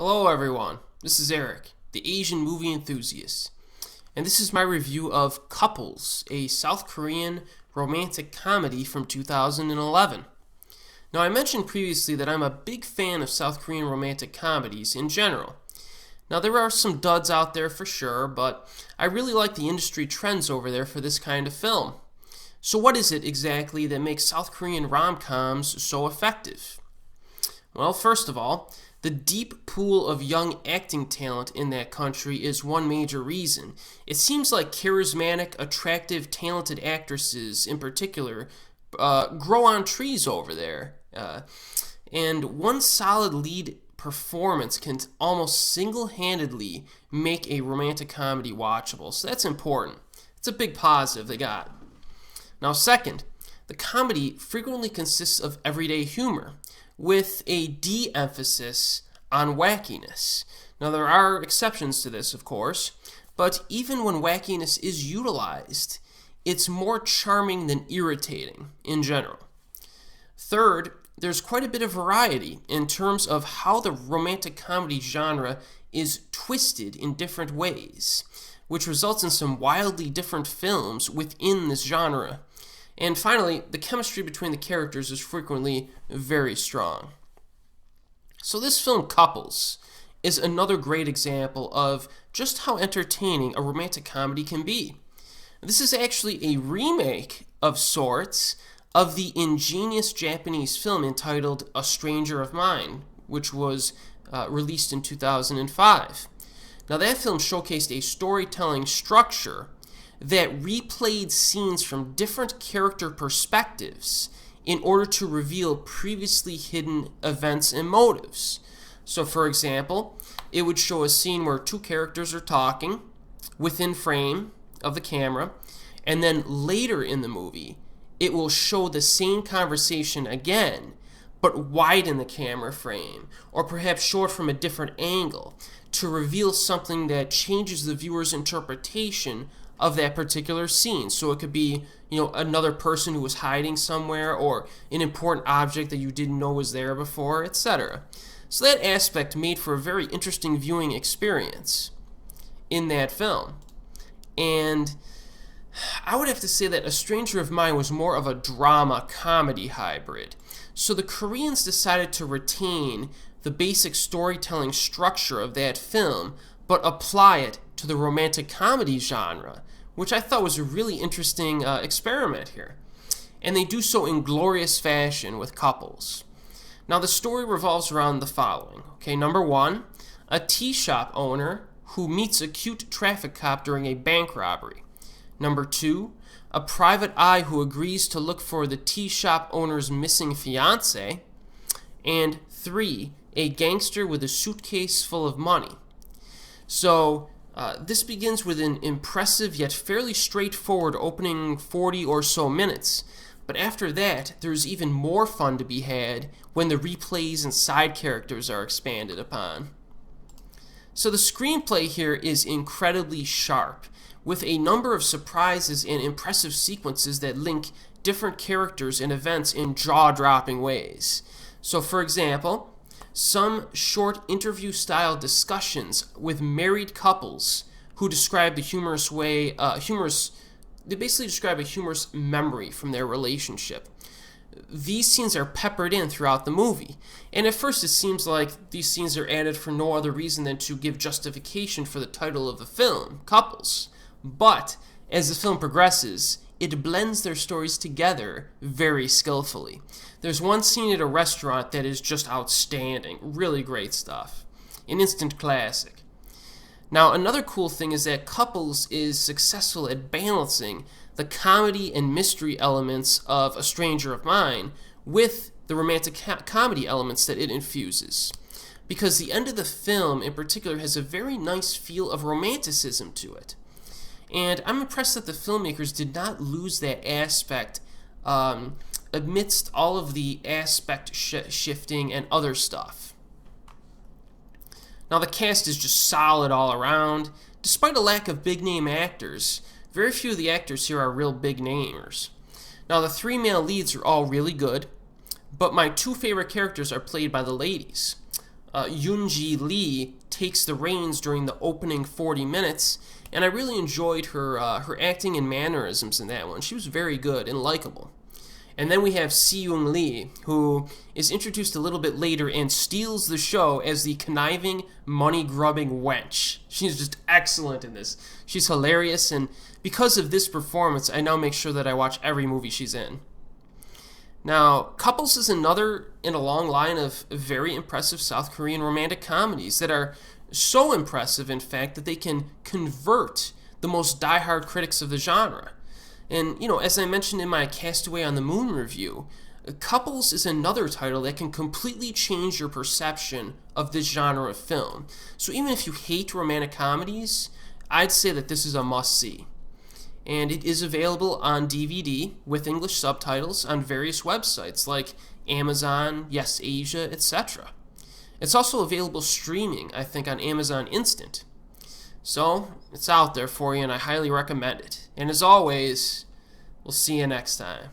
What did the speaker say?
Hello everyone, this is Erik, the Asian movie enthusiast, and this is my review of Couples, a South Korean romantic comedy from 2011. Now I mentioned previously that I'm a big fan of South Korean romantic comedies in general. Now there are some duds out there for sure, but I really like the industry trends over there for this kind of film. So what is it exactly that makes South Korean rom-coms so effective? Well, first of all, the deep pool of young acting talent in that country is one major reason. It seems like charismatic, attractive, talented actresses in particular grow on trees over there. And one solid lead performance can almost single-handedly make a romantic comedy watchable. So that's important. It's a big positive they got. Now second, the comedy frequently consists of everyday humor, with a de-emphasis on wackiness. Now there are exceptions to this, of course, but even when wackiness is utilized, it's more charming than irritating in general. Third, there's quite a bit of variety in terms of how the romantic comedy genre is twisted in different ways, which results in some wildly different films within this genre. And finally, the chemistry between the characters is frequently very strong. So this film, Couples, is another great example of just how entertaining a romantic comedy can be. This is actually a remake of sorts of the ingenious Japanese film entitled A Stranger of Mine, which was released in 2005. Now that film showcased a storytelling structure that replayed scenes from different character perspectives in order to reveal previously hidden events and motives. So for example, it would show a scene where two characters are talking within frame of the camera, and then later in the movie, it will show the same conversation again, but widen the camera frame, or perhaps show it from a different angle to reveal something that changes the viewer's interpretation of that particular scene. So it could be, another person who was hiding somewhere, or an important object that you didn't know was there before, etc. So that aspect made for a very interesting viewing experience in that film. And I would have to say that A Stranger of Mine was more of a drama-comedy hybrid. So the Koreans decided to retain the basic storytelling structure of that film, but apply it to the romantic comedy genre, which I thought was a really interesting experiment here. And they do so in glorious fashion with Couples. Now the story revolves around the following. Okay, number one, a tea shop owner who meets a cute traffic cop during a bank robbery. Number two, a private eye who agrees to look for the tea shop owner's missing fiancé. And three, a gangster with a suitcase full of money. So this begins with an impressive yet fairly straightforward opening 40 or so minutes. But after that, there's even more fun to be had when the replays and side characters are expanded upon. So the screenplay here is incredibly sharp, with a number of surprises and impressive sequences that link different characters and events in jaw-dropping ways. So for example, some short interview-style discussions with married couples who describe the humorous way, they basically describe a humorous memory from their relationship. These scenes are peppered in throughout the movie, and at first it seems like these scenes are added for no other reason than to give justification for the title of the film, Couples. But as the film progresses, it blends their stories together very skillfully. There's one scene at a restaurant that is just outstanding, really great stuff. An instant classic. Now, another cool thing is that Couples is successful at balancing the comedy and mystery elements of A Stranger of Mine with the romantic comedy elements that it infuses. Because the end of the film, in particular, has a very nice feel of romanticism to it. And I'm impressed that the filmmakers did not lose that aspect amidst all of the aspect shifting and other stuff. Now the cast is just solid all around. Despite a lack of big-name actors, very few of the actors here are real big-namers. Now the three male leads are all really good, but my two favorite characters are played by the ladies. Yoonji Lee takes the reins during the opening 40 minutes, and I really enjoyed her acting and mannerisms in that one. She was very good and likable. And then we have Si-young Lee, who is introduced a little bit later and steals the show as the conniving, money-grubbing wench. She's just excellent in this. She's hilarious, and because of this performance, I now make sure that I watch every movie she's in. Now, Couples is another in a long line of very impressive South Korean romantic comedies that are so impressive, in fact, that they can convert the most diehard critics of the genre. And, as I mentioned in my Castaway on the Moon review, Couples is another title that can completely change your perception of this genre of film. So even if you hate romantic comedies, I'd say that this is a must-see. And it is available on DVD with English subtitles on various websites like Amazon, Yes Asia, etc. It's also available streaming, I think, on Amazon Instant. So, it's out there for you, and I highly recommend it. And as always, we'll see you next time.